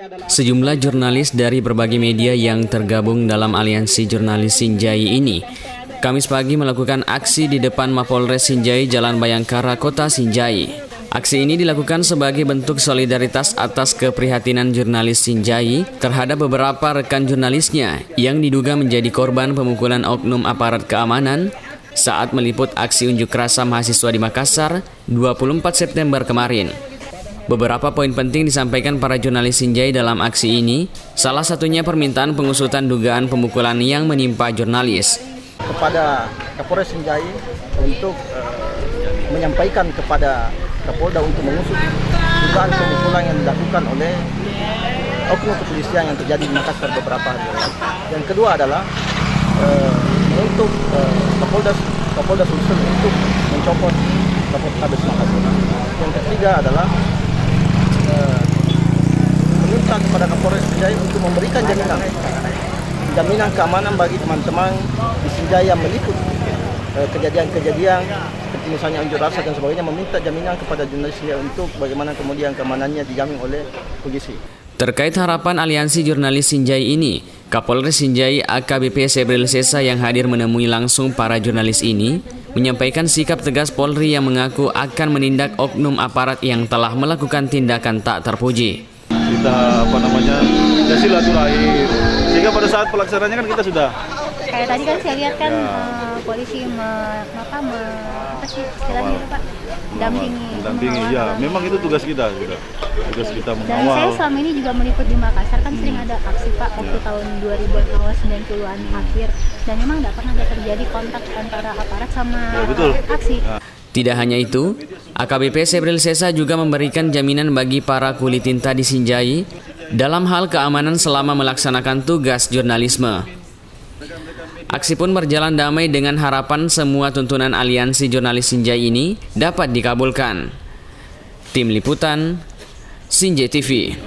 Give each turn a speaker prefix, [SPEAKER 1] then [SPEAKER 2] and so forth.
[SPEAKER 1] Sejumlah jurnalis dari berbagai media yang tergabung dalam aliansi jurnalis Sinjai ini Kamis pagi melakukan aksi di depan Mapolres Sinjai, Jalan Bayangkara, Kota Sinjai. Aksi ini dilakukan sebagai bentuk solidaritas atas keprihatinan jurnalis Sinjai terhadap beberapa rekan jurnalisnya yang diduga menjadi korban pemukulan oknum aparat keamanan saat meliput aksi unjuk rasa mahasiswa di Makassar 24 September kemarin. Beberapa poin penting disampaikan para jurnalis Sinjai dalam aksi ini, salah satunya permintaan pengusutan dugaan pemukulan yang menimpa jurnalis.
[SPEAKER 2] Kepada Kapolres Sinjai untuk menyampaikan kepada Kapolda untuk mengusut dugaan pemukulan yang dilakukan oleh oknum kepolisian yang terjadi di Makassar beberapa hari lalu. Yang kedua adalah untuk Kapolda Sulsel untuk mencopot Kapolres Makassar. Yang ketiga adalah meminta kepada Kapolres Sinjai untuk memberikan jaminan keamanan bagi teman-teman di Sinjai yang meliput kejadian-kejadian seperti misalnya unjuk rasa dan sebagainya, meminta jaminan kepada jurnalis untuk bagaimana kemudian keamanannya dijamin oleh polisi.
[SPEAKER 1] Terkait harapan aliansi jurnalis Sinjai ini, Kapolres Sinjai AKBP Sebril Sesa yang hadir menemui langsung para jurnalis ini menyampaikan sikap tegas Polri yang mengaku akan menindak oknum aparat yang telah melakukan tindakan tak terpuji.
[SPEAKER 3] Kita silaturahim, sehingga pada saat pelaksanaannya kan kita sudah
[SPEAKER 4] kayak tadi kan saya lihat kan polisi mendampingi
[SPEAKER 3] ya, memang itu tugas kita mengawal.
[SPEAKER 4] Dan saya selama ini juga meliput di Makassar kan sering ada aksi Pak waktu tahun 2000-an awal 90-an akhir, dan memang tidak pernah ada terjadi kontak antara aparat sama aksi.
[SPEAKER 1] Tidak hanya itu, AKBP Sebril Sesa juga memberikan jaminan bagi para kulit tinta di Sinjai dalam hal keamanan selama melaksanakan tugas jurnalisme. Aksi pun berjalan damai dengan harapan semua tuntunan aliansi jurnalis Sinjai ini dapat dikabulkan. Tim Liputan, Sinjai TV.